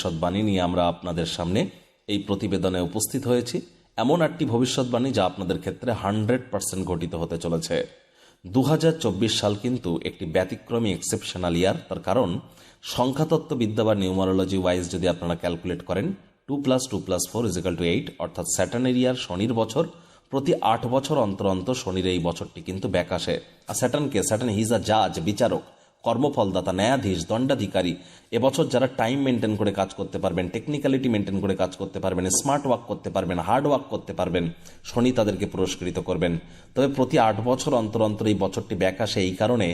ভবিষ্যৎবাণী নিয়ে আমরা আপনাদের সামনে এই প্রতিবেদনে উপস্থিত হয়েছি। এমন একটি ভবিষ্যৎবাণী যা আপনাদের ক্ষেত্রে 100% ঘটিত হতে চলেছে। 2024 সাল কিন্তু একটি ব্যতিক্রমী এক্সেপশনাল ইয়ার। তার কারণ সংখ্যাতত্ত্ববিদ্যা বা নিউমারোলজি ওয়াইজ যদি আপনারা ক্যালকুলেট করেন 2+2+4=8, অর্থাৎ স্যাটার্নের ইয়ার, শনির বছর। প্রতি 8 বছর অন্তর অন্তর শনির এই বছরটি কিন্তু ব্যাক আসে। আর স্যাটার্ন হিজ আ জাজ, বিচারক, কর্মফলদাতা, ন্যায়াধীশ, দণ্ডাধিকারী। এবছর যারা টাইম মেনটেন করে কাজ করতে পারবেন, টেকনিক্যালিটি মেনটেন করে কাজ করতে পারবেন, স্মার্ট ওয়ার্ক করতে পারবেন, হার্ড ওয়ার্ক করতে পারবেন, শনি তাদেরকে পুরস্কৃত করবেন। তবে প্রতি 8 বছর অন্তর অন্তর এই বছরটি ব্যাক আসে এই কারণে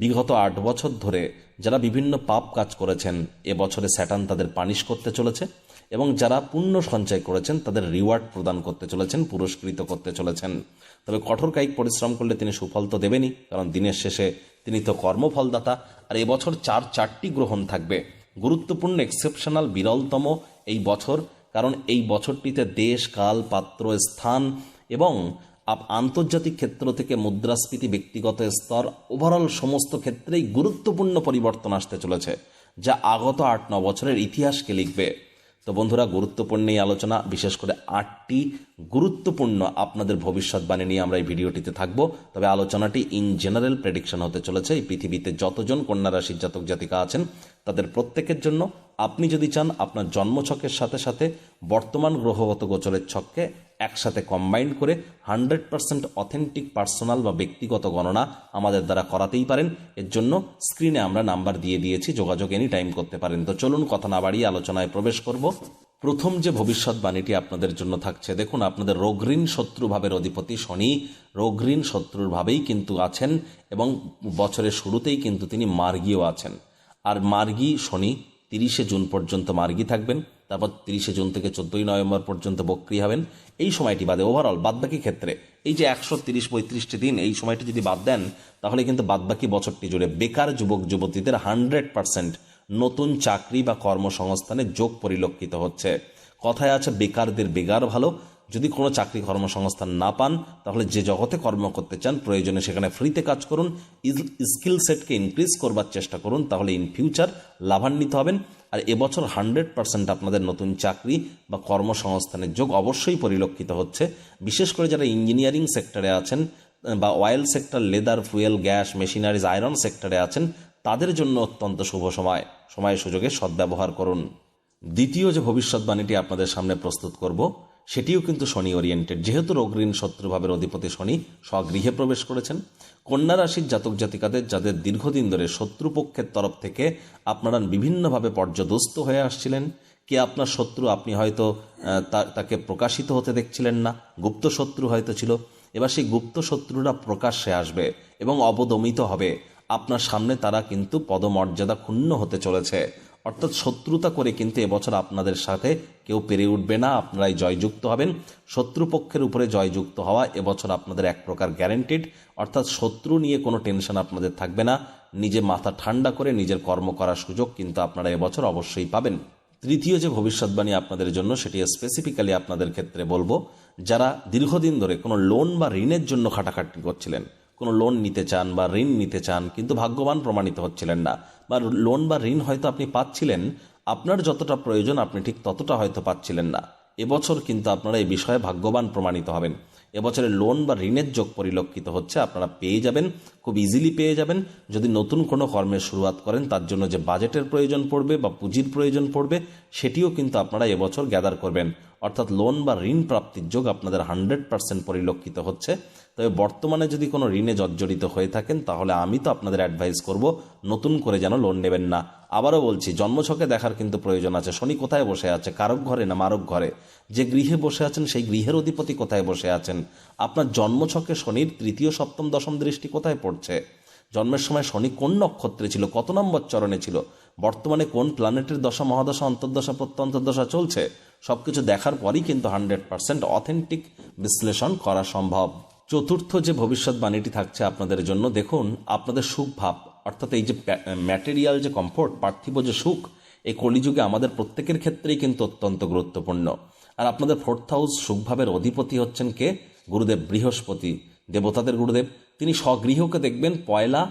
বিগত 8 বছর ধরে যারা বিভিন্ন পাপ কাজ করেছেন এবছরে স্যাটার্ন তাদের পানিশ করতে চলেছে, এবং যারা পুণ্য সঞ্চয় করেছেন তাদের রিওয়ার্ড প্রদান করতে চলেছেন, পুরস্কৃত করতে চলেছেন। তবে কঠোর কায়িক পরিশ্রম করলে তিনি সুফল তো দেবেনই, কারণ দিনের শেষে তিনি তো কর্মফলদাতা। আর এবছর চারটি গ্রহণ থাকবে। গুরুত্বপূর্ণ, এক্সেপশনাল, বিরলতম এই বছর, কারণ এই বছরটিতে দেশ, কাল, পাত্র, স্থান এবং আন্তর্জাতিক ক্ষেত্র থেকে মুদ্রাস্ফীতি, ব্যক্তিগত স্তর, ওভারঅল সমস্ত ক্ষেত্রেই গুরুত্বপূর্ণ পরিবর্তন আসতে চলেছে, যা আগত 8-9 বছরের ইতিহাসকে লিখবে। তো বন্ধুরা, গুরুত্বপূর্ণ এই আলোচনা, বিশেষ করে 8টি গুরুত্বপূর্ণ আপনাদের ভবিষ্যৎবাণী নিয়ে আমরা এই ভিডিওটিতে থাকব। তবে আলোচনাটি ইন জেনারেল প্রেডিকশন হতে চলেছে। এই পৃথিবীতে যতজন কন্যা রাশির জাতক জাতিকা আছেন তাদের প্রত্যেকের জন্য। আপনি যদি চান আপনার জন্মছকের সাথে সাথে বর্তমান গ্রহগত গোচরের ছককে একসাথে কম্বাইন করে 100% অথেন্টিক পার্সোনাল বা ব্যক্তিগত গণনা আমাদের দ্বারা করাতেই পারেন। এর জন্য স্ক্রিনে আমরা নাম্বার দিয়ে দিয়েছি, যোগাযোগ এনি টাইম করতে পারেন। তো চলুন কথা না বাড়িয়ে আলোচনায় প্রবেশ করব। প্রথম যে ভবিষ্যৎবাণীটি আপনাদের জন্য থাকছে, দেখুন, আপনাদের রোগঋণ শত্রুভাবের অধিপতি শনি রোগঋণ শত্রুর ভাবেই কিন্তু আছেন, এবং বছরের শুরুতেই কিন্তু তিনি মার্গীও আছেন। আর মার্গী শনি 30শে জুন পর্যন্ত মার্গী থাকবেন, তারপর 30শে জুন থেকে 14ই নভেম্বর পর্যন্ত বক্রী হবেন। এই সময়টি বাদে ওভারঅল বাদবাকি ক্ষেত্রে এই যে 130-35টি দিন, এই সময়টি যদি বাদ দেন তাহলে কিন্তু বাদবাকি বছরটি জুড়ে বেকার যুবক যুবতীদের 100% নতুন চাকরি বা কর্মসংস্থানের যোগ পরিলক্ষিত হচ্ছে। কথায় আছে, বেকারদের বেগার ভালো। যদি কোনো চাকরি কর্মসংস্থান না পান তাহলে যে জগতে কর্ম করতে চান প্রয়োজনে সেখানে ফ্রিতে কাজ করুন, স্কিল সেটকে ইনক্রিজ করবার চেষ্টা করুন, তাহলে ইন ফিউচার লাভান্বিত হবেন। আর এবছর 100% আপনাদের নতুন চাকরি বা কর্মসংস্থানের যোগ অবশ্যই পরিলক্ষিত হচ্ছে। বিশেষ করে যারা ইঞ্জিনিয়ারিং সেক্টরে আছেন বা oil sector, leather, fuel, gas, machineries, iron সেক্টরে আছেন, তাদের জন্য অত্যন্ত শুভ সময় সুযোগের সদ্ব্যবহার করুন। দ্বিতীয় যে ভবিষ্যৎবাণীটি আপনাদের সামনে প্রস্তুত করব সেটিও কিন্তু শনি ওরিয়েন্টেড। যেহেতু রোগঋণ শত্রুভাবের অধিপতি শনি স্বগৃহে প্রবেশ করেছেন, কন্যা রাশির জাতক জাতিকাদের যাদের দীর্ঘদিন ধরে শত্রুপক্ষের তরফ থেকে আপনারা বিভিন্নভাবে পর্যদস্ত হয়ে আসছিলেন, কে আপনার শত্রু আপনি হয়তো তাকে প্রকাশিত হতে দেখছিলেন না, গুপ্ত শত্রু হয়তো ছিল, এবার সেই গুপ্ত শত্রুরা প্রকাশ্যে আসবে এবং অবদমিত হবে। আপনার সামনে তারা কিন্তু পদমর্যাদা ক্ষুণ্ণ হতে চলেছে। অর্থাৎ শত্রুতা করে কিন্তু এবছর আপনাদের সাথে কেউ পেরে উঠবে না, আপনারাই জয়যুক্ত হবেন। শত্রুপক্ষের উপরে জয়যুক্ত হওয়া এবছর আপনাদের এক প্রকার গ্যারেন্টিড। অর্থাৎ শত্রু নিয়ে কোনো টেনশন আপনাদের থাকবে না। নিজে মাথা ঠান্ডা করে নিজের কর্ম করার সুযোগ কিন্তু আপনারা এবছর অবশ্যই পাবেন। তৃতীয় যে ভবিষ্যৎবাণী আপনাদের জন্য সেটি স্পেসিফিক্যালি আপনাদের ক্ষেত্রে বলবো, যারা দীর্ঘদিন ধরে কোনো লোন বা ঋণের জন্য খাটাখাটি করছিলেন, কোনো লোন নিতে চান বা ঋণ নিতে চান কিন্তু ভাগ্যবান প্রমাণিত হচ্ছিলেন না, বা লোন বা ঋণ হয়তো আপনি পাচ্ছিলেন, আপনার যতটা প্রয়োজন আপনি ঠিক ততটা হয়তো পাচ্ছিলেন না, এবছর কিন্তু আপনারা এই বিষয়ে ভাগ্যবান প্রমাণিত হবেন। এবছরে লোন বা ঋণের যোগ পরিলক্ষিত হচ্ছে, আপনারা পেয়ে যাবেন, খুব ইজিলি পেয়ে যাবেন। যদি নতুন কোনো কর্মের শুরুয়াত করেন তার জন্য যে বাজেটের প্রয়োজন পড়বে বা পুঁজির প্রয়োজন পড়বে সেটিও কিন্তু আপনারা এবছর গ্যাদার করবেন। অর্থাৎ লোন বা ঋণ প্রাপ্তির যোগ আপনাদের 100% পরিলক্ষিত হচ্ছে। তবে বর্তমানে যদি কোনো ঋণে জর্জরিত হয়ে থাকেন তাহলে আমি তো আপনাদের অ্যাডভাইস করব নতুন করে যেন লোন নেবেন না। আবারও বলছি, জন্মছকে দেখার কিন্তু প্রয়োজন আছে শনি কোথায় বসে আছে, কারক ঘরে না মারক ঘরে। যে গৃহে বসে আছেন সেই গৃহের অধিপতি কোথায় বসে আছেন, আপনার জন্মছকে শনির 3য়, 7ম, 10ম দৃষ্টি কোথায় পড়ছে, জন্মের সময় শনি কোন নক্ষত্রে ছিল, কত নম্বর চরণে ছিল, বর্তমানে কোন প্ল্যানেটের দশা, মহাদশা, অন্তর্দশা, প্রত্যন্তর্দশা চলছে, সবকিছু দেখার পরই কিন্তু 100% অথেন্টিক বিশ্লেষণ করা সম্ভব। চতুর্থ যে ভবিষ্যৎবাণীটি থাকছে আপনাদের জন্য, দেখুন, আপনাদের সুখ ভাব, অর্থাৎ এই যে ম্যাটেরিয়াল যে কমফোর্ট, পার্থিব যে সুখ, এই কলিযুগে আমাদের প্রত্যেকের ক্ষেত্রেই কিন্তু অত্যন্ত গুরুত্বপূর্ণ। আর আপনাদের 4th হাউস সুখভাবের অধিপতি হচ্ছেন কে? গুরুদেব বৃহস্পতি, দেবতাদের গুরুদেব। তিনি স্বগৃহকে দেখবেন 1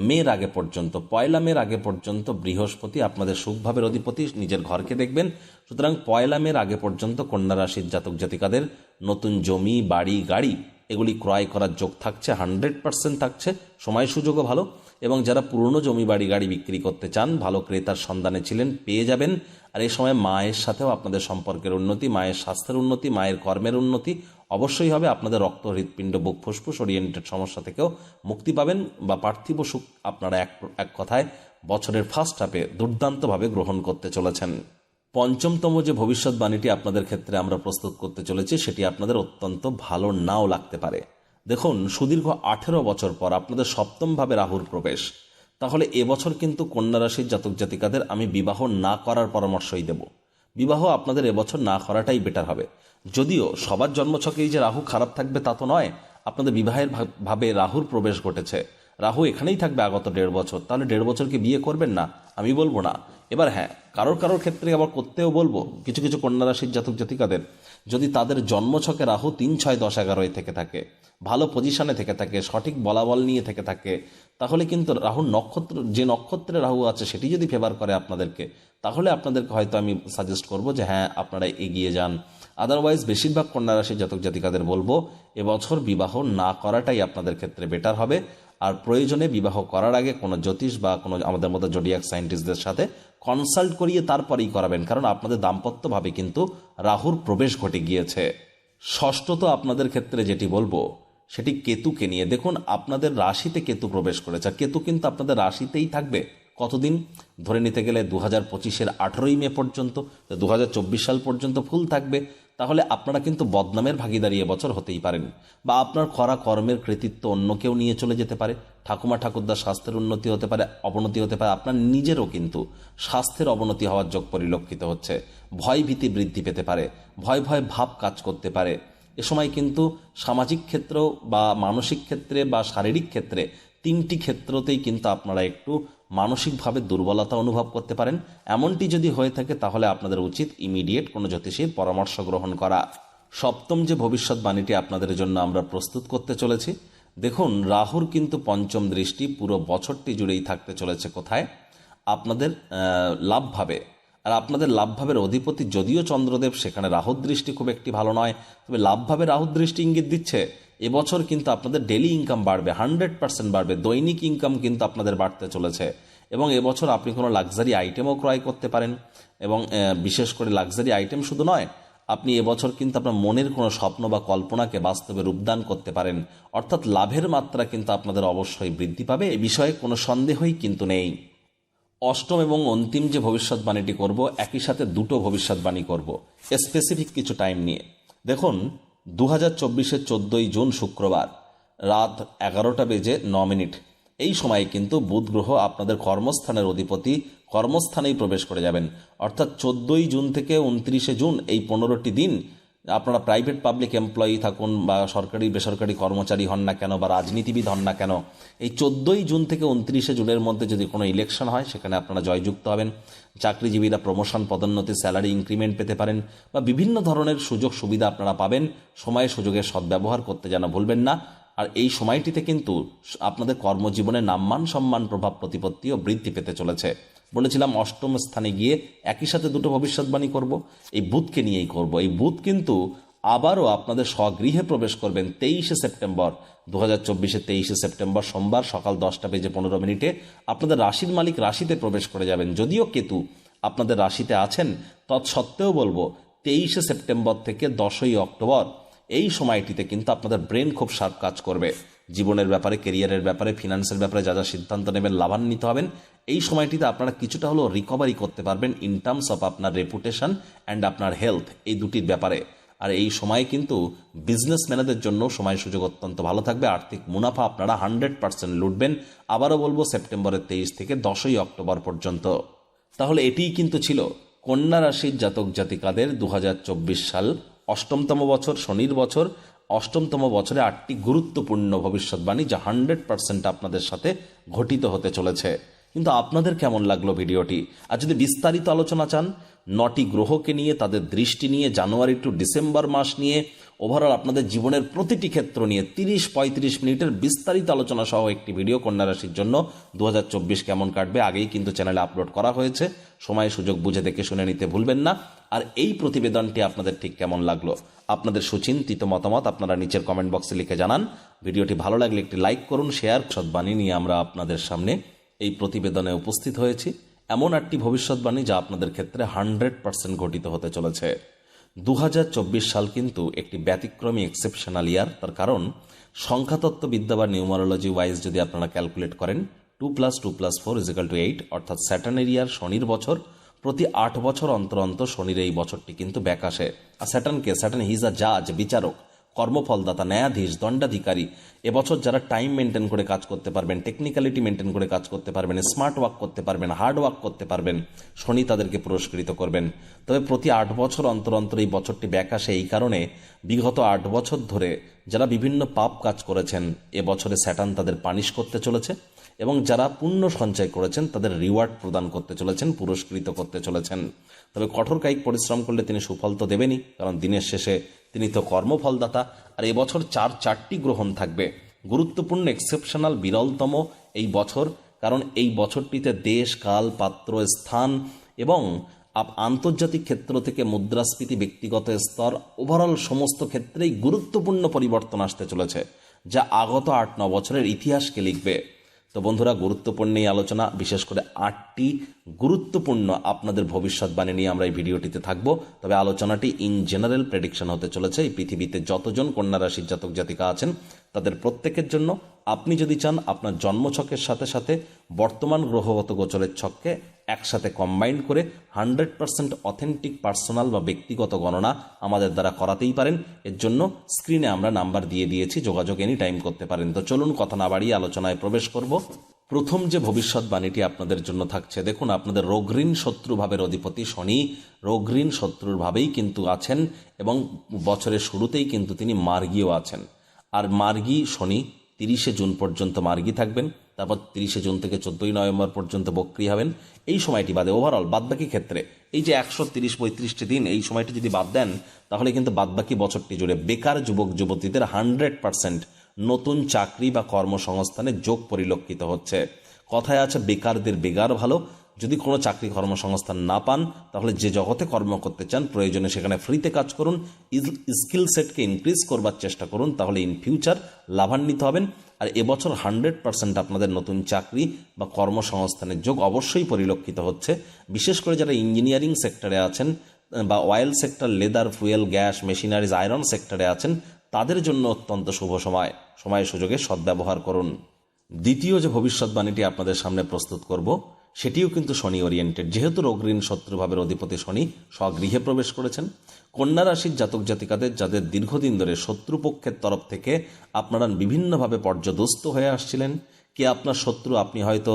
মের আগে পর্যন্ত, 1 মের আগে পর্যন্ত বৃহস্পতি আপনাদের সুখভাবের অধিপতি, নিজের ঘরকে দেখবেন। সুতরাং 1 মের আগে পর্যন্ত কন্যা রাশির জাতক জাতিকাদের নতুন জমি, বাড়ি, গাড়ি এগুলি ক্রয় করার যোগ থাকছে, 100% থাকছে। সময় সুযোগও ভালো। এবং যারা পুরনো জমি, বাড়ি, গাড়ি বিক্রি করতে চান, ভালো ক্রেতার সন্ধানে ছিলেন, পেয়ে যাবেন। আর এই সময় মায়ের সাথেও আপনাদের সম্পর্কের উন্নতি, মায়ের স্বাস্থ্যের উন্নতি, মায়ের কর্মের উন্নতি অবশ্যই হবে। আপনাদের রক্ত, হৃৎপিণ্ড, বুক, ফুসফুস ওরিয়েন্টেড সমস্যা থেকেও মুক্তি পাবেন বা পার্থিব সুখ আপনারা এক কথায় বছরের ফার্স্ট হাফে দুর্দান্তভাবে গ্রহণ করতে চলেছেন। পঞ্চমতম যে ভবিষ্যৎবাণীটি আপনাদের ক্ষেত্রে আমরা প্রস্তুত করতে চলেছি, সেটি আপনাদের অত্যন্ত ভালো নাও লাগতে পারে। দেখুন, সুদীর্ঘ 18 বছর পর আপনাদের সপ্তম ভাবে রাহুর প্রবেশ। তাহলে এবছর কিন্তু কন্যা রাশির জাতক জাতিকাদের আমি বিবাহ না করার পরামর্শই দেব। বিবাহ আপনাদের এবছর না করাটাই বেটার হবে। যদিও সবার জন্মছকেই যে রাহু খারাপ থাকবে তা তো নয়। আপনাদের বিবাহের ভাবে রাহুর প্রবেশ ঘটেছে, রাহু এখানেই থাকবে আগত 1.5 বছর। তাহলে 1.5 বছরকে বিয়ে করবেন না আমি বলবো না। এবার হ্যাঁ, কারোর ক্ষেত্রে আবার করতেও বলবো। কিছু কিছু কন্যা রাশির জাতক জাতিকাদের যদি তাদের জন্মছকে রাহু 3, 6, 10, 11 থেকে থাকে, ভালো পজিশনে থেকে থাকে, সঠিক বলাবল নিয়ে থেকে থাকে, তাহলে কিন্তু রাহুর নক্ষত্র, যে নক্ষত্রে রাহু আছে সেটি যদি ফেভার করে আপনাদেরকে, তাহলে আপনাদেরকে হয়তো আমি সাজেস্ট করব যে হ্যাঁ আপনারা এগিয়ে যান। আদারওয়াইজ বেশিরভাগ কন্যা রাশির জাতক জাতিকাদের বলবো এবছর বিবাহ না করাটাই আপনাদের ক্ষেত্রে বেটার হবে। আর প্রয়োজনে বিবাহ করার আগে কোনো জ্যোতিষ বা কোনো আমাদের মতো জোডিয়াক সায়েন্টিস্টদের সাথে কনসাল্ট করিয়ে তারপরেই করাবেন, কারণ আপনাদের দাম্পত্যভাবে কিন্তু রাহুর প্রবেশ ঘটে গিয়েছে। ষষ্ঠত আপনাদের ক্ষেত্রে যেটি বলবো সেটি কেতুকে নিয়ে। দেখুন, আপনাদের রাশিতে কেতু প্রবেশ করেছে, আর কেতু কিন্তু আপনাদের রাশিতেই থাকবে কতদিন, ধরে নিতে গেলে 2025-এর 18 মে পর্যন্ত, 2024 সাল পর্যন্ত ফুল থাকবে। তাহলে আপনারা কিন্তু বদনামের ভাগিদারি এবছর হতেই পারেন, বা আপনার করা কর্মের কৃতিত্ব অন্য কেউ নিয়ে চলে যেতে পারে। ঠাকুমা ঠাকুরদার স্বাস্থ্যের উন্নতি হতে পারে, অবনতি হতে পারে। আপনার নিজেরও কিন্তু স্বাস্থ্যের অবনতি হওয়ার যোগ পরিলক্ষিত হচ্ছে। ভয় ভীতি বৃদ্ধি পেতে পারে, ভয় ভয় ভাব কাজ করতে পারে। এ সময় কিন্তু সামাজিক ক্ষেত্র বা মানসিক ক্ষেত্রে বা শারীরিক ক্ষেত্রে, 3টি ক্ষেত্রতেই কিন্তু আপনারা একটু মানসিকভাবে দুর্বলতা অনুভব করতে পারেন। এমনটি যদি হয়ে থাকে তাহলে আপনাদের উচিত ইমিডিয়েট কোনো জ্যোতিষীর পরামর্শ গ্রহণ করা। সপ্তম যে ভবিষ্যৎবাণীটি আপনাদের জন্য আমরা প্রস্তুত করতে চলেছি, দেখুন, রাহুর কিন্তু পঞ্চম দৃষ্টি পুরো বছরটি জুড়েই থাকতে চলেছে কোথায়, আপনাদের লাভভাবে। আর আপনাদের লাভভাবের অধিপতি যদিও চন্দ্রদেব, সেখানে রাহুর দৃষ্টি খুব একটি ভালো নয়, তবে লাভভাবে রাহুর দৃষ্টি ইঙ্গিত দিচ্ছে এবছর কিন্তু আপনাদের ডেলি ইনকাম বাড়বে, 100% বাড়বে। দৈনিক ইনকাম কিন্তু আপনাদের বাড়তে চলেছে। এবং এবছর আপনি কোনো লাক্সারি আইটেমও ক্রয় করতে পারেন। এবং বিশেষ করে লাক্সারি আইটেম শুধু নয়, আপনি এবছর কিন্তু আপনার মনের কোনো স্বপ্ন বা কল্পনাকে বাস্তবে রূপদান করতে পারেন। অর্থাৎ লাভের মাত্রা কিন্তু আপনাদের অবশ্যই বৃদ্ধি পাবে, এ বিষয়ে কোনো সন্দেহই কিন্তু নেই। অষ্টম এবং অন্তিম যে ভবিষ্যৎবাণীটি করব, একই সাথে দুটো ভবিষ্যৎবাণী করব স্পেসিফিক কিছু টাইম নিয়ে। দেখুন, 2024-এর 14 জুন শুক্রবার রাত 11:09 এই সময়ে কিন্তু বুধ গ্রহ আপনাদের কর্মস্থানের অধিপতি কর্মস্থানেই প্রবেশ করে যাবেন। অর্থাৎ 14 জুন থেকে 29 জুন এই 15টি দিন আপনারা প্রাইভেট পাবলিক এমপ্লয়ি থাকুন বা সরকারি বেসরকারি কর্মচারী হন না কেন বা রাজনীতিবিদ হন না কেন, এই 14 জুন থেকে 29 জুনের মধ্যে যদি কোনো ইলেকশন হয় সেখানে আপনারা জয়যুক্ত হবেন। চাকরিজীবীরা প্রমোশন, পদোন্নতি, স্যালারি ইনক্রিমেন্ট পেতে পারেন বা বিভিন্ন ধরনের সুযোগ সুবিধা আপনারা পাবেন। সময় সুযোগের সদ্ব্যবহার করতে যেন ভুলবেন না। আর এই সময়টিতে কিন্তু আপনাদের কর্মজীবনে নাম্মান, সম্মান, প্রভাব, প্রতিপত্তিও বৃদ্ধি পেতে চলেছে। বলেছিলাম অষ্টম স্থানে গিয়ে একই সাথে দুটো ভবিষ্যৎবাণী করব, এই বুধকে নিয়েই করব। এই বুধ কিন্তু আবারও আপনাদের স্বগৃহে প্রবেশ করবেন 23 সেপ্টেম্বর 2024-এর 23 সেপ্টেম্বর সোমবার সকাল 10:15 আপনাদের রাশির মালিক রাশিতে প্রবেশ করে যাবেন। যদিও কেতু আপনাদের রাশিতে আছেন, তৎসত্ত্বেও বলবো 23 সেপ্টেম্বর থেকে 10 অক্টোবর এই সময়টিতে কিন্তু আপনাদের ব্রেন খুব শার্প কাজ করবে। জীবনের ব্যাপারে, কেরিয়ারের ব্যাপারে, ফিনান্সের ব্যাপারে যা যা সিদ্ধান্ত নেবেন, লাভান্বিত হবেন। এই সময়টিতে আপনারা কিছুটা হলেও রিকভারি করতে পারবেন ইন টার্মস অফ আপনার রেপুটেশন অ্যান্ড আপনার হেলথ, এই দুটির ব্যাপারে। আর এই সময় কিন্তু বিজনেসম্যানদের জন্য সময় সুযোগ অত্যন্ত ভালো থাকবে। আর্থিক মুনাফা আপনারা 100% লুটবেন। আবারও বলবো সেপ্টেম্বরের 23 থেকে 10 অক্টোবর পর্যন্ত। তাহলে এটিই কিন্তু ছিল কন্যা রাশির জাতক জাতিকাদের 2024 সাল অষ্টমতম বছর, শনির বছর, অষ্টমতম বছরে 8টি গুরুত্বপূর্ণ ভবিষ্যৎবাণী যা 100% আপনাদের সাথে ঘটিত হতে চলেছে। কিন্তু আপনাদের কেমন লাগলো ভিডিওটি? আর যদি বিস্তারিত আলোচনা চান 9টি গ্রহকে নিয়ে, তাদের দৃষ্টি নিয়ে, জানুয়ারি টু ডিসেম্বর মাস নিয়ে, ওভারঅল আপনাদের জীবনের প্রতিটি ক্ষেত্র নিয়ে 30-35 মিনিটের বিস্তারিত আলোচনা সহ একটি ভিডিও কন্যা রাশির জন্য 2024 কেমন কাটবে আগেই কিন্তু চ্যানেলে আপলোড করা হয়েছে। সময় সুযোগ বুঝে দেখে শুনে নিতে ভুলবেন না। আর এই প্রতিবেদনটি আপনাদের ঠিক কেমন লাগলো, আপনাদের সুচিন্তিত মতামত আপনারা নিচের কমেন্ট বক্সে লিখে জানান। ভিডিওটি ভালো লাগলে একটি লাইক করুন, শেয়ার। সদ্বাণী নিয়ে আমরা আপনাদের সামনে এই প্রতিবেদনে উপস্থিত হয়েছি। এমন একটি ভবিষ্যৎবাণী যা আপনাদের ক্ষেত্রে 100% ঘটিত হতে চলেছে। 2024 সাল কিন্তু একটি ব্যতিক্রমী এক্সেপশনাল ইয়ার। তার কারণ সংখ্যাতত্ত্ববিদ্যা বা নিউমারোলজি ওয়াইজ যদি আপনারা ক্যালকুলেট করেন 2+2+4=8, অর্থাৎ স্যাটার্নের ইয়ার, শনির বছর। প্রতি 8 বছর অন্তর অন্তর শনির এই বছরটি কিন্তু ব্যাক আসে। আর স্যাটার্ন হিজ আ জাজ, বিচারক, কর্মফলদাতা, ন্যায়াধীশ, দণ্ডাধিকারী। এবছর যারা টাইম মেনটেন করে কাজ করতে পারবেন, টেকনিক্যালিটি মেনটেন করে কাজ করতে পারবেন, স্মার্ট ওয়ার্ক করতে পারবেন, হার্ড ওয়ার্ক করতে পারবেন, শনি তাদেরকে পুরস্কৃত করবেন। তবে প্রতি 8 বছর অন্তর অন্তর এই বছরটি ব্যাক আসে এই কারণে বিগত 8 বছর ধরে যারা বিভিন্ন পাপ কাজ করেছেন এবছরে স্যাটার্ন তাদের পানিশ করতে চলেছে, এবং যারা পুণ্য সঞ্চয় করেছেন তাদের রিওয়ার্ড প্রদান করতে চলেছেন, পুরস্কৃত করতে চলেছেন। তবে কঠোর কায়িক পরিশ্রম করলে তিনি সুফল তো দেবেনই, কারণ দিনের শেষে তিনি তো কর্মফলদাতা। আর এবছর 4টি গ্রহণ থাকবে। গুরুত্বপূর্ণ, এক্সেপশনাল, বিরলতম এই বছর, কারণ এই বছরটিতে দেশ, কাল, পাত্র, স্থান এবং আন্তর্জাতিক ক্ষেত্র থেকে মুদ্রাস্ফীতি, ব্যক্তিগত স্তর, ওভারঅল সমস্ত ক্ষেত্রেই গুরুত্বপূর্ণ পরিবর্তন আসতে চলেছে, যা আগত 8-9 বছরের ইতিহাসকে লিখবে। তো বন্ধুরা, গুরুত্বপূর্ণ এই আলোচনা, বিশেষ করে 8টি গুরুত্বপূর্ণ আপনাদের ভবিষ্যৎবাণী নিয়ে আমরা এই ভিডিওটিতে থাকব। তবে আলোচনাটি ইন জেনারেল প্রেডিকশন হতে চলেছে। এই পৃথিবীতে যতজন কন্যা রাশির জাতক জাতিকা আছেন তাদের প্রত্যেকের জন্য। আপনি যদি চান আপনার জন্মছকের সাথে সাথে বর্তমান গ্রহগত গোচরের ছককে একসাথে কম্বাইন করে 100% অথেন্টিক পার্সোনাল বা ব্যক্তিগত গণনা আমাদের দ্বারা করাতেই পারেন। এর জন্য স্ক্রিনে আমরা নাম্বার দিয়ে দিয়েছি, যোগাযোগ এনি টাইম করতে পারেন। তো চলুন কথা না বাড়িয়ে আলোচনায় প্রবেশ করব। প্রথম যে ভবিষ্যৎবাণীটি আপনাদের জন্য থাকছে, দেখুন আপনাদের রোগঋণ শত্রুভাবের অধিপতি শনি রোগঋণ শত্রুর ভাবেই কিন্তু আছেন, এবং বছরের শুরুতেই কিন্তু তিনি মার্গীও আছেন। আর মার্গী শনি 30শে জুন পর্যন্ত মার্গী থাকবেন, তারপর 30শে জুন থেকে 14ই নভেম্বর পর্যন্ত বক্রী হবেন। এই সময়টি বাদে ওভারঅল বাদবাকি ক্ষেত্রে এই যে 130-35টি দিন, এই সময়টি যদি বাদ দেন তাহলে কিন্তু বাদবাকি বছরটি জুড়ে বেকার যুবক যুবতীদের 100% নতুন চাকরি বা কর্মসংস্থানের যোগ পরিলক্ষিত হচ্ছে। কথায় আছে বেকারদের বেগার ভালো। যদি কোনো চাকরি কর্মসংস্থান না পান তাহলে যে জগতে কর্ম করতে চান প্রয়োজনে সেখানে ফ্রিতে কাজ করুন, স্কিল সেটকে ইনক্রিজ করবার চেষ্টা করুন, তাহলে ইন ফিউচার লাভান্বিত হবেন। আর এবছর 100% আপনাদের নতুন চাকরি বা কর্মসংস্থানের যোগ অবশ্যই পরিলক্ষিত হচ্ছে। বিশেষ করে যারা ইঞ্জিনিয়ারিং সেক্টরে আছেন বা oil sector, leather, fuel, gas, machineries, iron সেক্টরে আছেন, তাদের জন্য অত্যন্ত শুভ সময় সুযোগে সদ্ব্যবহার করুন। দ্বিতীয় যে ভবিষ্যৎবাণীটি আপনাদের সামনে প্রস্তুত করব সেটিও কিন্তু শনি ওরিয়েন্টেড। যেহেতু রোগঋণ শত্রুভাবের অধিপতি শনি স্বগৃহে প্রবেশ করেছেন, কন্যা রাশির জাতক জাতিকাদের যাদের দীর্ঘদিন ধরে শত্রুপক্ষের তরফ থেকে আপনারা বিভিন্নভাবে পর্যদস্ত হয়ে আসছিলেন, কে আপনার শত্রু আপনি হয়তো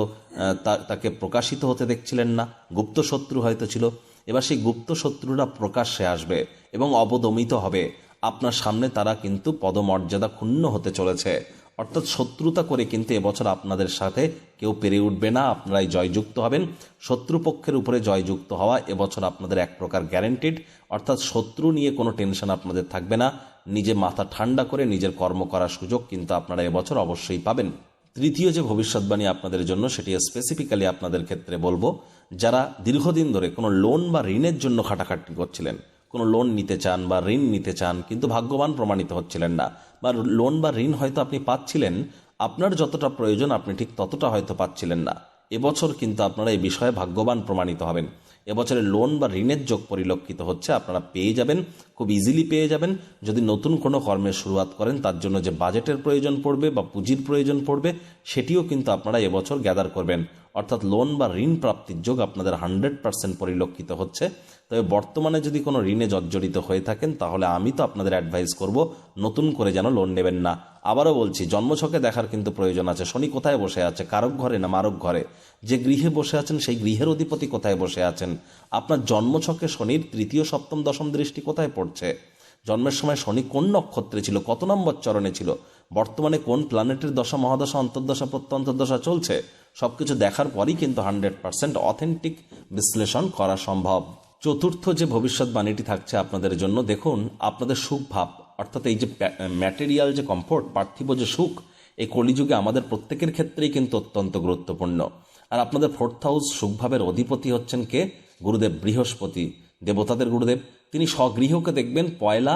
তাকে প্রকাশিত হতে দেখছিলেন না, গুপ্ত শত্রু হয়তো ছিল, এবার সেই গুপ্ত শত্রুরা প্রকাশ্যে আসবে এবং অবদমিত হবে। আপনার সামনে তারা কিন্তু পদমর্যাদা ক্ষুণ্ণ হতে চলেছে। অর্থাৎ শত্রুতা করে কিন্তু এবছর আপনাদের সাথে কেউ পেরে উঠবে না, আপনারাই জয়যুক্ত হবেন। শত্রুপক্ষের উপরে জয়যুক্ত হওয়া এবছর আপনাদের এক প্রকার গ্যারেন্টিড। অর্থাৎ শত্রু নিয়ে কোনো টেনশন আপনাদের থাকবে না। নিজে মাথা ঠান্ডা করে নিজের কর্ম করার সুযোগ কিন্তু আপনারা এবছর অবশ্যই পাবেন। তৃতীয় যে ভবিষ্যৎবাণী আপনাদের জন্য সেটি স্পেসিফিক্যালি আপনাদের ক্ষেত্রে বলবো, যারা দীর্ঘদিন ধরে কোনো লোন বা ঋণের জন্য খাটাখাটি করছিলেন, কোনো লোন নিতে চান বা ঋণ নিতে চান কিন্তু ভাগ্যবান প্রমাণিত হচ্ছিলেন না, বা লোন বা ঋণ হয়তো আপনি পাচ্ছিলেন, আপনার যতটা প্রয়োজন আপনি ঠিক ততটা হয়তো পাচ্ছিলেন না, এবছর কিন্তু আপনারা এই বিষয়ে ভাগ্যবান প্রমাণিত হবেন। এবছরে লোন বা ঋণের যোগ পরিলক্ষিত হচ্ছে, আপনারা পেয়ে যাবেন, খুব ইজিলি পেয়ে যাবেন। যদি নতুন কোনো কর্মের শুরুয়াত করেন তার জন্য যে বাজেটের প্রয়োজন পড়বে বা পুঁজির প্রয়োজন পড়বে সেটিও কিন্তু আপনারা এবছর গ্যাদার করবেন। অর্থাৎ লোন বা ঋণ প্রাপ্তির যোগ আপনাদের 100% পরিলক্ষিত হচ্ছে। তবে বর্তমানে যদি কোনো ঋণে জর্জরিত হয়ে থাকেন তাহলে আমি তো আপনাদের অ্যাডভাইস করব নতুন করে যেন লোন নেবেন না। আবারও বলছি, জন্মছকে দেখার কিন্তু প্রয়োজন আছে শনি কোথায় বসে আছে, কারক ঘরে না মারক ঘরে। যে গৃহে বসে আছেন সেই গৃহের অধিপতি কোথায় বসে আছেন, আপনার জন্মছকে শনির তৃতীয়, সপ্তম, দশম দৃষ্টি কোথায় পড়ছে, জন্মের সময় শনি কোন নক্ষত্রে ছিল, কত নম্বর চরণে ছিল, বর্তমানে কোন প্ল্যানেটের দশা, মহাদশা, অন্তর্দশা, প্রত্যন্তর্দশা চলছে, সবকিছু দেখার পরই কিন্তু 100% অথেন্টিক বিশ্লেষণ করা সম্ভব। চতুর্থ যে ভবিষ্যৎবাণীটি থাকছে আপনাদের জন্য, দেখুন আপনাদের সুখ ভাব, অর্থাৎ এই যে ম্যাটেরিয়াল যে কমফোর্ট, পার্থিব যে সুখ, এই কলিযুগে আমাদের প্রত্যেকের ক্ষেত্রেই কিন্তু অত্যন্ত গুরুত্বপূর্ণ। আর আপনাদের 4th হাউস সুখভাবের অধিপতি হচ্ছেন কে? গুরুদেব বৃহস্পতি, দেবতাদের গুরুদেব। তিনি স্বগৃহকে দেখবেন 1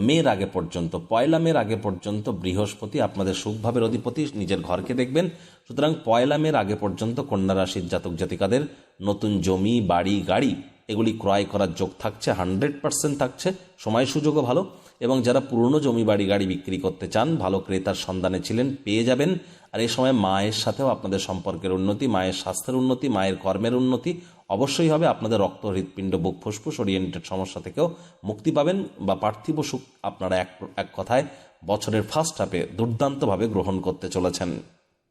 মের আগে পর্যন্ত, 1 মের আগে পর্যন্ত বৃহস্পতি আপনাদের সুখভাবের অধিপতি, নিজের ঘরকে দেখবেন। সুতরাং 1 মের আগে পর্যন্ত কন্যা রাশির জাতক জাতিকাদের নতুন জমি, বাড়ি, গাড়ি এগুলি ক্রয় করার যোগ থাকছে, 100% থাকছে। সময় সুযোগও ভালো, এবং যারা পুরনো জমি, বাড়ি, গাড়ি বিক্রি করতে চান, ভালো ক্রেতার সন্ধানে ছিলেন, পেয়ে যাবেন। আর এই সময় মায়ের সাথেও আপনাদের সম্পর্কের উন্নতি, মায়ের স্বাস্থ্যের উন্নতি, মায়ের কর্মের উন্নতি অবশ্যই হবে। আপনাদের রক্ত, হৃৎপিণ্ড, বুক, ফুসফুস ওরিয়েন্টেড সমস্যা থেকেও মুক্তি পাবেন, বা পার্থিব সুখ আপনারা এক কথায় বছরের ফার্স্ট হাফে দুর্দান্তভাবে গ্রহণ করতে চলেছেন।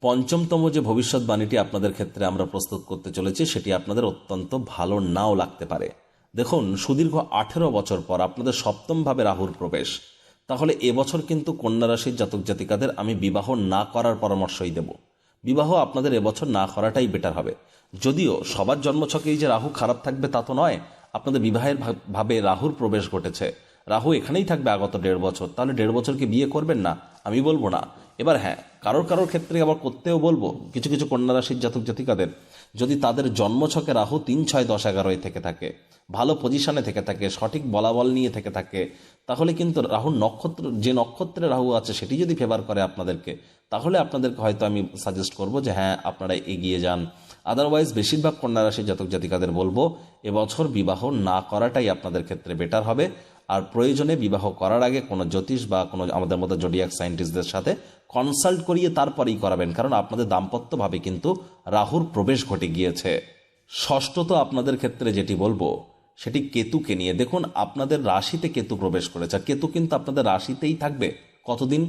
পঞ্চমতম যে ভবিষ্যৎবাণীটি আপনাদের ক্ষেত্রে আমরা প্রস্তুত করতে চলেছি, সেটি আপনাদের অত্যন্ত ভালো নাও লাগতে পারে। দেখুন, সুদীর্ঘ 18 বছর পর আপনাদের সপ্তম ভাবে রাহুর প্রবেশ। তাহলে এবছর কিন্তু কন্যা রাশির জাতক জাতিকাদের আমি বিবাহ না করার পরামর্শই দেব। বিবাহ আপনাদের এবছর না করাটাই বেটার হবে। যদিও সবার জন্মছকেই যে রাহু খারাপ থাকবে তা তো নয়, আপনাদের বিবাহের ভাবে রাহুর প্রবেশ ঘটেছে, রাহু এখানেই থাকবে আগত 1.5 বছর। তাহলে 1.5 বছরকে বিয়ে করবেন না আমি বলবো না। এবার হ্যাঁ, কারোর ক্ষেত্রে আবার করতেও বলবো। কিছু কিছু কন্যা রাশির জাতক জাতিকাদের যদি তাদের জন্মছকে রাহু 3, 6, 10, 11 থেকে থাকে, ভালো পজিশনে থেকে থাকে, সঠিক বলাবল নিয়ে থেকে থাকে, তাহলে কিন্তু রাহুর নক্ষত্র, যে নক্ষত্রে রাহু আছে সেটি যদি ফেভার করে আপনাদেরকে, তাহলে আপনাদেরকে হয়তো আমি সাজেস্ট করব যে হ্যাঁ আপনারা এগিয়ে যান। আদারওয়াইজ বেশিরভাগ কন্যা রাশির জাতক জাতিকাদের বলবো এবছর বিবাহ না করাটাই আপনাদের ক্ষেত্রে বেটার হবে। আর প্রয়োজনে বিবাহ করার আগে কোনো জ্যোতিষ বা কোনো আমাদের মতো জোডিয়াক সায়েন্টিস্টদের সাথে কনসাল্ট করিয়ে তারপরেই করাবেন, কারণ আপনাদের দাম্পত্যভাবে কিন্তু রাহুর প্রবেশ ঘটে গিয়েছে। ষষ্ঠত আপনাদের ক্ষেত্রে যেটি বলবো সেটি কেতুকে নিয়ে। দেখুন, আপনাদের রাশিতে কেতু প্রবেশ করেছে, আর কেতু কিন্তু আপনাদের রাশিতেই থাকবে কতদিন?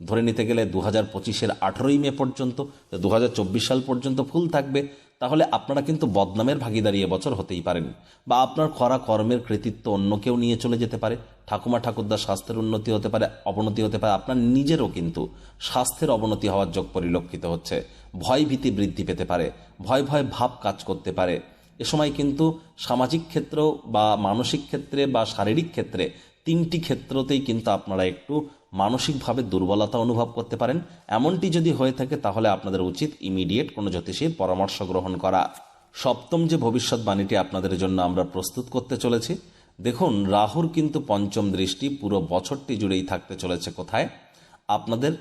ধরে নিতে গেলে 2025-এর 18ই মে পর্যন্ত, 2024 সাল পর্যন্ত ফুল থাকবে। তাহলে আপনারা কিন্তু বদনামের ভাগিদারি এবছর হতেই পারেন, বা আপনার করা কর্মের কৃতিত্ব অন্য কেউ নিয়ে চলে যেতে পারে। ঠাকুমা ঠাকুরদার স্বাস্থ্যের উন্নতি হতে পারে, অবনতি হতে পারে। আপনার নিজেরও কিন্তু স্বাস্থ্যের অবনতি হওয়ার যোগ পরিলক্ষিত হচ্ছে। ভয় ভীতি বৃদ্ধি পেতে পারে, ভয় ভয় ভাব কাজ করতে পারে। এ সময় কিন্তু সামাজিক ক্ষেত্র বা মানসিক ক্ষেত্রে বা শারীরিক ক্ষেত্রে, 3টি ক্ষেত্রতেই কিন্তু আপনারা একটু মানসিকভাবে দুর্বলতা অনুভব করতে পারেন। এমনটি যদি হয়ে থাকে তাহলে আপনাদের উচিত ইমিডিয়েট কোনো জ্যোতিষীর পরামর্শ গ্রহণ করা। সপ্তম যে ভবিষ্যৎবাণীটি আপনাদের জন্য আমরা প্রস্তুত করতে চলেছি, দেখুন রাহুর কিন্তু পঞ্চম দৃষ্টি পুরো বছরটি জুড়েই থাকতে চলেছে কোথায়? আপনাদের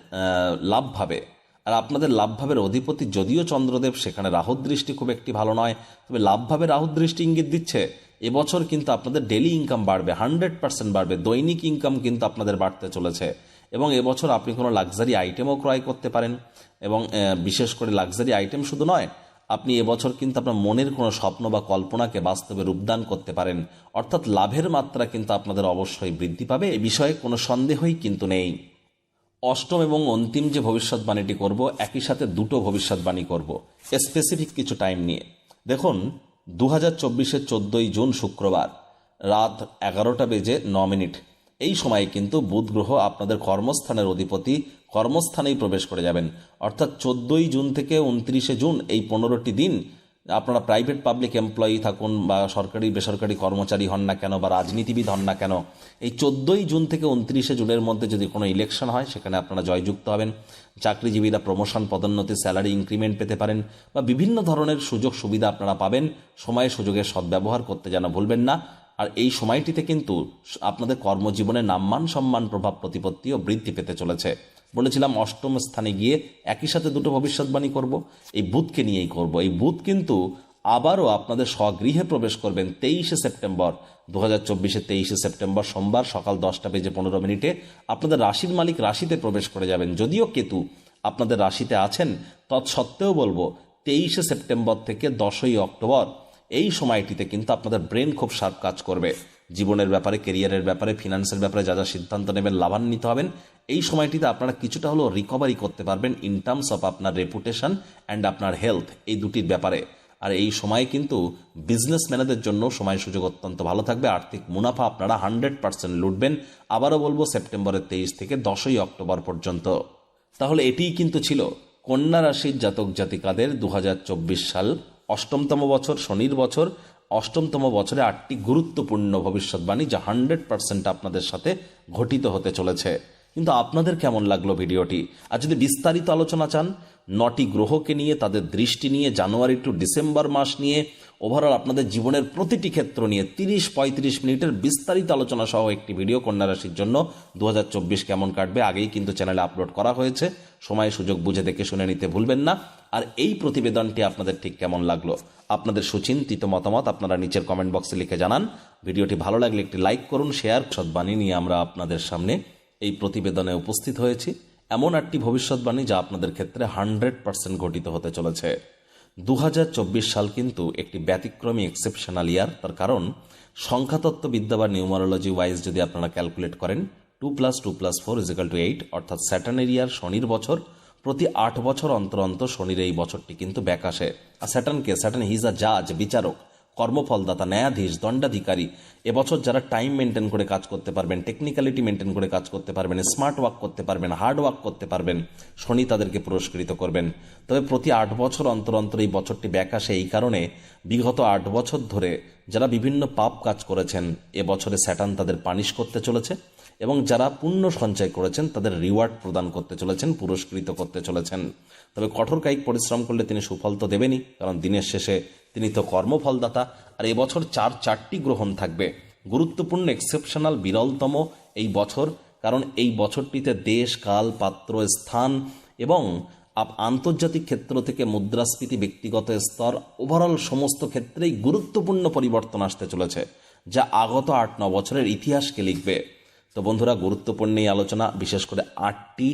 লাভভাবে। আর আপনাদের লাভভাবের অধিপতি যদিও চন্দ্রদেব, সেখানে রাহুর দৃষ্টি খুব একটি ভালো নয়, তবে লাভভাবে রাহুর দৃষ্টি ইঙ্গিত দিচ্ছে এবছর কিন্তু আপনাদের ডেলি ইনকাম বাড়বে, 100% বাড়বে। দৈনিক ইনকাম কিন্তু আপনাদের বাড়তে চলেছে, এবং এবছর আপনি কোনো লাক্সারি আইটেমও ক্রয় করতে পারেন। এবং বিশেষ করে লাক্সারি আইটেম শুধু নয়, আপনি এবছর কিন্তু আপনার মনের কোনো স্বপ্ন বা কল্পনাকে বাস্তবে রূপদান করতে পারেন। অর্থাৎ লাভের মাত্রা কিন্তু আপনাদের অবশ্যই বৃদ্ধি পাবে, এ বিষয়ে কোনো সন্দেহই কিন্তু নেই। অষ্টম এবং অন্তিম যে ভবিষ্যৎবাণীটি করব, একই সাথে দুটো ভবিষ্যৎবাণী করব স্পেসিফিক কিছু টাইম নিয়ে। দেখুন, 2024-এর 14ই জুন শুক্রবার রাত 11:09 এই সময়ে কিন্তু বুধ গ্রহ আপনাদের কর্মস্থানের অধিপতি কর্মস্থানেই প্রবেশ করে যাবেন। অর্থাৎ 14ই জুন থেকে 29শে জুন এই 15টি দিন আপনারা প্রাইভেট পাবলিক এমপ্লয়ি থাকুন বা সরকারি বেসরকারি কর্মচারী হন না কেন বা রাজনীতিবিদ হন না কেন, এই 14ই জুন থেকে 29শে জুনের মধ্যে যদি কোনো ইলেকশন হয় সেখানে আপনারা জয়যুক্ত হবেন। চাকরিজীবীরা প্রমোশন, পদোন্নতি, স্যালারি ইনক্রিমেন্ট পেতে পারেন, বা বিভিন্ন ধরনের সুযোগ সুবিধা আপনারা পাবেন। সময় সুযোগের সদ্ব্যবহার করতে যেন ভুলবেন না। আর এই সময়টিতে কিন্তু আপনাদের কর্মজীবনে নাম্মান সম্মান, প্রভাব প্রতিপত্তিও বৃদ্ধি পেতে চলেছে। বলেছিলাম অষ্টম স্থানে গিয়ে একই সাথে দুটো ভবিষ্যৎবাণী করব, এই বুধকে নিয়েই করব। এই বুধ কিন্তু আবারও আপনাদের স্বগৃহে প্রবেশ করবেন 23শে সেপ্টেম্বর 2024-এর 23শে সেপ্টেম্বর সোমবার সকাল 10:15 আপনাদের রাশির মালিক রাশিতে প্রবেশ করে যাবেন। যদিও কেতু আপনাদের রাশিতে আছেন, তৎসত্ত্বেও বলবো 23শে সেপ্টেম্বর থেকে 10ই অক্টোবর এই সময়টিতে কিন্তু আপনাদের ব্রেন খুব শার্প কাজ করবে। জীবনের ব্যাপারে, কেরিয়ারের ব্যাপারে, ফিনান্সের ব্যাপারে যা যা সিদ্ধান্ত নেবেন, লাভান্বিত হবেন। এই সময়টিতে আপনারা কিছুটা হলেও রিকভারি করতে পারবেন ইন টার্মস অফ আপনার রেপুটেশন অ্যান্ড আপনার হেলথ, এই দুটির ব্যাপারে। আর এই সময় কিন্তু বিজনেসম্যানদের জন্য সময় সুযোগ অত্যন্ত ভালো থাকবে। আর্থিক মুনাফা আপনারা 100% লুটবেন। আবারও বলবো সেপ্টেম্বরের 23 থেকে 10ই অক্টোবর পর্যন্ত। তাহলে এটিই কিন্তু ছিল কন্যা রাশির জাতক জাতিকাদের 2024 সাল, অষ্টমতম বছর, শনির বছর, অষ্টমতম বছরে 8টি গুরুত্বপূর্ণ ভবিষ্যৎবাণী যা 100% আপনাদের সাথে ঘটিত হতে চলেছে। কিন্তু আপনাদের কেমন লাগলো ভিডিওটি? আর যদি বিস্তারিত আলোচনা চান 9টি গ্রহকে নিয়ে, তাদের দৃষ্টি নিয়ে, জানুয়ারি টু ডিসেম্বর মাস নিয়ে, ওভারঅল আপনাদের জীবনের প্রতিটি ক্ষেত্র নিয়ে 30-35 মিনিটের বিস্তারিত আলোচনা সহ একটি ভিডিও কন্যা রাশির জন্য 2024 কেমন কাটবে আগেই কিন্তু চ্যানেলে আপলোড করা হয়েছে। সময় সুযোগ বুঝে দেখে শুনে নিতে ভুলবেন না। আর এই প্রতিবেদনটি আপনাদের ঠিক কেমন লাগলো, আপনাদের সুচিন্তিত মতামত আপনারা নিচের কমেন্ট বক্সে লিখে জানান। ভিডিওটি ভালো লাগলে একটি লাইক করুন, শেয়ার। সদ্বাণী নিয়ে আমরা আপনাদের সামনে এই প্রতিবেদনে উপস্থিত হয়েছি। এমন একটি ভবিষ্যৎবাণী যা আপনাদের ক্ষেত্রে 100% ঘটিত হতে চলেছে। 2024 সাল কিন্তু একটি ব্যতিক্রমী এক্সেপশনাল ইয়ার। তার কারণ সংখ্যাতত্ত্ববিদ্যা বা নিউমারোলজি ওয়াইজ যদি আপনারা ক্যালকুলেট করেন 2+2+4 = 8, অর্থাৎ স্যাটার্নের ইয়ার, শনির বছর। প্রতি 8 বছর অন্তর অন্তর শনির এই বছরটি কিন্তু ব্যাক আসে। আর স্যাটার্ন হিজ আ জাজ, বিচারক, কর্মফলদাতা, ন্যায়াধীশ, দণ্ডাধিকারী। এবছর যারা টাইম মেনটেন করে কাজ করতে পারবেন, টেকনিক্যালিটি মেনটেন করে কাজ করতে পারবেন, স্মার্ট ওয়ার্ক করতে পারবেন, হার্ড ওয়ার্ক করতে পারবেন, শনি তাদেরকে পুরস্কৃত করবেন। তবে প্রতি 8 বছর অন্তর অন্তর এই বছরটি ব্যাক আসে এই কারণে বিগত 8 বছর ধরে যারা বিভিন্ন পাপ কাজ করেছেন এবছরে স্যাটার্ন তাদের পানিশ করতে চলেছে, এবং যারা পুণ্য সঞ্চয় করেছেন তাদের রিওয়ার্ড প্রদান করতে চলেছেন, পুরস্কৃত করতে চলেছেন। তবে কঠোর কায়িক পরিশ্রম করলে তিনি সুফল তো দেবেনই, কারণ দিনের শেষে তিনি তো কর্মফলদাতা। আর এবছর 4টি গ্রহণ থাকবে। গুরুত্বপূর্ণ, এক্সেপশনাল, বিরলতম এই বছর, কারণ এই বছরটিতে দেশ, কাল, পাত্র, স্থান এবং আন্তর্জাতিক ক্ষেত্র থেকে মুদ্রাস্ফীতি, ব্যক্তিগত স্তর, ওভারঅল সমস্ত ক্ষেত্রেই গুরুত্বপূর্ণ পরিবর্তন আসতে চলেছে, যা আগত 8-9 বছরের ইতিহাসকে লিখবে। তো বন্ধুরা, গুরুত্বপূর্ণ এই আলোচনা, বিশেষ করে 8টি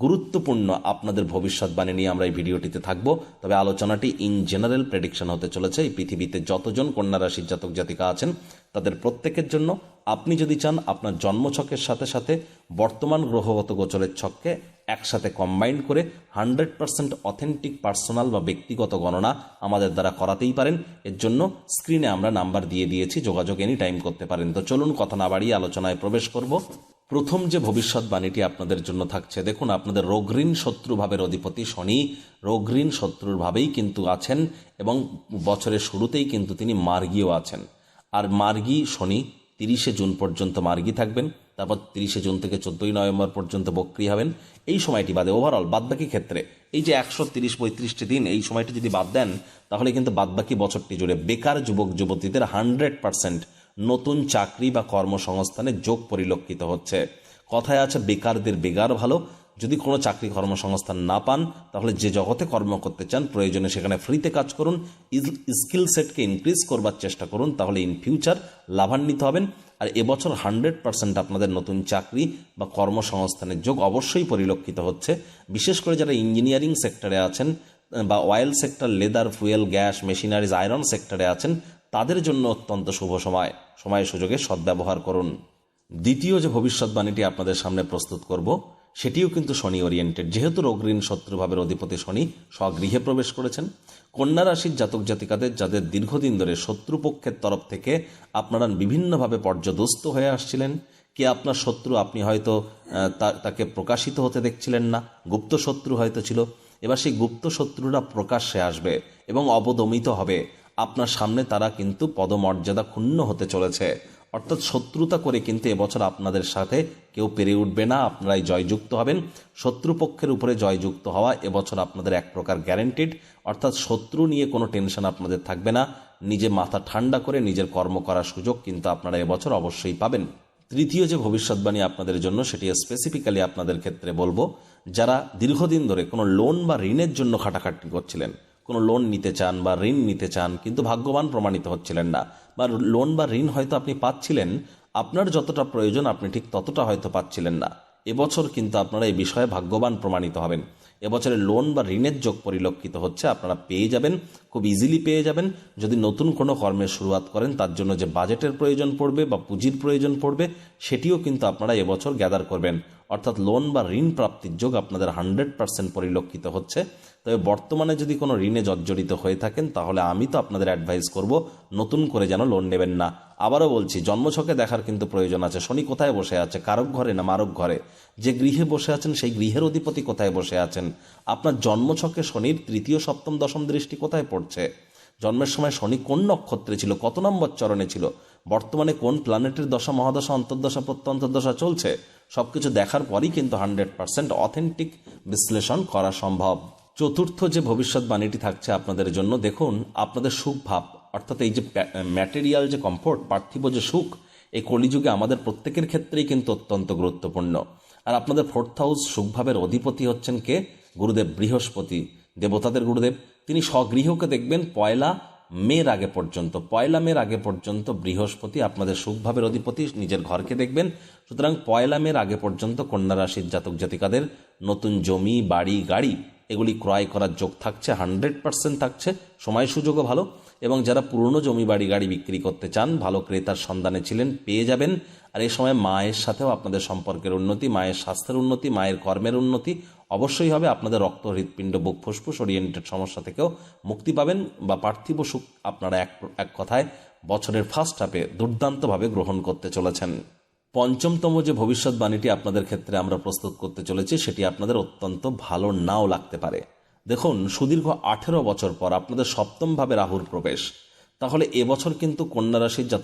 গুরুত্বপূর্ণ আপনাদের ভবিষ্যৎবাণী নিয়ে আমরা এই ভিডিওটিতে থাকব। তবে আলোচনাটি ইন জেনারেল প্রেডিকশন হতে চলেছে। এই পৃথিবীতে যতজন কন্যা রাশির জাতক জাতিকা আছেন তাদের প্রত্যেকের জন্য। আপনি যদি চান আপনার জন্মছকের সাথে সাথে বর্তমান গ্রহগত গোচরের ছককে একসাথে কম্বাইন করে 100% অথেন্টিক পার্সোনাল বা ব্যক্তিগত গণনা আমাদের দ্বারা করাতেই পারেন। এর জন্য স্ক্রিনে আমরা নাম্বার দিয়ে দিয়েছি, যোগাযোগ এনি টাইম করতে পারেন। তো চলুন কথা না বাড়িয়ে আলোচনায় প্রবেশ করব। প্রথম যে ভবিষ্যৎবাণীটি আপনাদের জন্য থাকছে, দেখুন আপনাদের রোগঋণ শত্রুভাবের অধিপতি শনি রোগঋণ শত্রুর ভাবেই কিন্তু আছেন, এবং বছরের শুরুতেই কিন্তু তিনি মার্গীও আছেন। আর মার্গী শনি 30শে জুন পর্যন্ত মার্গী থাকবেন, তারপর 30শে জুন থেকে 14ই নভেম্বর পর্যন্ত বক্রী হবেন। এই সময়টি বাদে ওভারঅল বাদবাকি ক্ষেত্রে এই যে 130-35টি দিন, এই সময়টি যদি বাদ দেন তাহলে কিন্তু বাদবাকি বছরটি জুড়ে বেকার যুবক যুবতীদের 100% নতুন চাকরি বা কর্মসংস্থানের যোগ পরিলক্ষিত হচ্ছে। কথায় আছে বেকারদের বেগার ভালো। যদি কোনো চাকরি কর্মসংস্থান না পান তাহলে যে জগতে কর্ম করতে চান প্রয়োজনে সেখানে ফ্রিতে কাজ করুন, স্কিল সেটকে ইনক্রিজ করবার চেষ্টা করুন, তাহলে ইন ফিউচার লাভান্বিত হবেন। আর এবছর 100% আপনাদের নতুন চাকরি বা কর্মসংস্থানের যোগ অবশ্যই পরিলক্ষিত হচ্ছে। বিশেষ করে যারা ইঞ্জিনিয়ারিং সেক্টরে আছেন বা oil sector, leather, fuel, gas, machineries, iron সেক্টরে আছেন, তাদের জন্য অত্যন্ত শুভ সময় সুযোগে সদ্ব্যবহার করুন। দ্বিতীয় যে ভবিষ্যৎবাণীটি আপনাদের সামনে প্রস্তুত করব সেটিও কিন্তু শনি ওরিয়েন্টেড। যেহেতু রোগঋণ শত্রুভাবের অধিপতি শনি স্বগৃহে প্রবেশ করেছেন, কন্যা রাশির জাতক জাতিকাদের যাদের দীর্ঘদিন ধরে শত্রুপক্ষের তরফ থেকে আপনারা বিভিন্নভাবে পর্যদস্ত হয়ে আসছিলেন, কে আপনার শত্রু আপনি হয়তো তাকে প্রকাশিত হতে দেখছিলেন না, গুপ্ত শত্রু হয়তো ছিল, এবার সেই গুপ্ত শত্রুরা প্রকাশ্যে আসবে এবং অবদমিত হবে। আপনার সামনে তারা কিন্তু পদমর্যাদা ক্ষুণ্ণ হতে চলেছে। অর্থাৎ শত্রুতা করে কিন্তু এবছর আপনাদের সাথে কেউ পেরে উঠবে না, আপনারাই জয়যুক্ত হবেন। শত্রুপক্ষের উপরে জয়যুক্ত হওয়া এবছর আপনাদের এক প্রকার গ্যারেন্টিড। অর্থাৎ শত্রু নিয়ে কোনো টেনশন আপনাদের থাকবে না। নিজে মাথা ঠান্ডা করে নিজের কর্ম করার সুযোগ কিন্তু আপনারা এবছর অবশ্যই পাবেন। তৃতীয় যে ভবিষ্যৎবাণী আপনাদের জন্য সেটি স্পেসিফিক্যালি আপনাদের ক্ষেত্রে বলবো, যারা দীর্ঘদিন ধরে কোনো লোন বা ঋণের জন্য খাটাখাটি করছিলেন, কোনো লোন নিতে চান বা ঋণ নিতে চান কিন্তু ভাগ্যবান প্রমাণিত হচ্ছিলেন না, বা লোন বা ঋণ হয়তো আপনি পাচ্ছিলেন, আপনার যতটা প্রয়োজন আপনি ঠিক ততটা হয়তো পাচ্ছিলেন না, এবছর কিন্তু আপনারা এই বিষয়ে ভাগ্যবান প্রমাণিত হবেন। এবছরে লোন বা ঋণের যোগ পরিলক্ষিত হচ্ছে, আপনারা পেয়ে যাবেন, খুব ইজিলি পেয়ে যাবেন। যদি নতুন কোনো কর্মের শুরুয়াত করেন তার জন্য যে বাজেটের প্রয়োজন পড়বে বা পুঁজির প্রয়োজন পড়বে সেটিও কিন্তু আপনারা এবছর গ্যাদার করবেন। অর্থাৎ লোন বা ঋণ প্রাপ্তির যোগ আপনাদের 100% পরিলক্ষিত হচ্ছে। তবে বর্তমানে যদি কোনো ঋণে জর্জরিত হয়ে থাকেন তাহলে আমি তো আপনাদের অ্যাডভাইস করব নতুন করে যেন লোন নেবেন না। আবারও বলছি, জন্মছকে দেখার কিন্তু প্রয়োজন আছে শনি কোথায় বসে আছে, কারক ঘরে না মারক ঘরে। যে গৃহে বসে আছেন সেই গৃহের অধিপতি কোথায় বসে আছেন, আপনার জন্মছকে শনির তৃতীয়, সপ্তম, দশম দৃষ্টি কোথায় পড়ছে। জন্মের সময় শনি কোন নক্ষত্রে ছিল, কত নম্বর চরণে ছিল, বর্তমানে কোন প্ল্যানেটের দশা মহাদশা অন্তর্দশা প্রত্যন্তর্দশা চলছে, সবকিছু দেখার পরই কিন্তু 100% অথেন্টিক বিশ্লেষণ করা সম্ভব। চতুর্থ যে ভবিষ্যৎবাণীটি থাকছে আপনাদের জন্য, দেখুন আপনাদের সুখ ভাব, অর্থাৎ এই যে ম্যাটেরিয়াল যে কমফোর্ট, পার্থিব যে সুখ, এই কলিযুগে আমাদের প্রত্যেকের ক্ষেত্রেই কিন্তু অত্যন্ত গুরুত্বপূর্ণ। আর আপনাদের 4th হাউস সুখভাবের অধিপতি হচ্ছেন কে? গুরুদেব বৃহস্পতি, দেবতাদের গুরুদেব। তিনি স্বগৃহকে দেখবেন 1 মের আগে পর্যন্ত, 1 মের আগে পর্যন্ত বৃহস্পতি আপনাদের সুখভাবের অধিপতি, নিজের ঘরকে দেখবেন। সুতরাং 1 মের আগে পর্যন্ত কন্যা রাশির জাতক জাতিকাদের নতুন জমি, বাড়ি, গাড়ি এগুলি ক্রয় করার যোগ থাকছে, 100% থাকছে। সময় সুযোগও ভালো, এবং যারা পুরনো জমি, বাড়ি, গাড়ি বিক্রি করতে চান, ভালো ক্রেতার সন্ধানে ছিলেন, পেয়ে যাবেন। আর এই সময় মায়ের সাথেও আপনাদের সম্পর্কের উন্নতি, মায়ের স্বাস্থ্যের উন্নতি, মায়ের কর্মের উন্নতি অবশ্যই হবে। আপনাদের রক্ত, হৃৎপিণ্ড, বুক, ফুসফুস ওরিয়েন্টেড সমস্যা থেকেও মুক্তি পাবেন, বা পার্থিব সুখ আপনারা এক কথায় বছরের ফার্স্ট হাফে দুর্দান্তভাবে গ্রহণ করতে চলেছেন। পঞ্চমতম যে ভবিষ্যৎবাণীটি আপনাদের ক্ষেত্রে আমরা প্রস্তুত করতে চলেছি, সেটি আপনাদের অত্যন্ত ভালো নাও লাগতে পারে। দেখুন, সুদীর্ঘ 18 বছর পর আপনাদের 7ম ভাবে রাহুর প্রবেশ। তাহলে এবছর কিন্তু কন্যা রাশির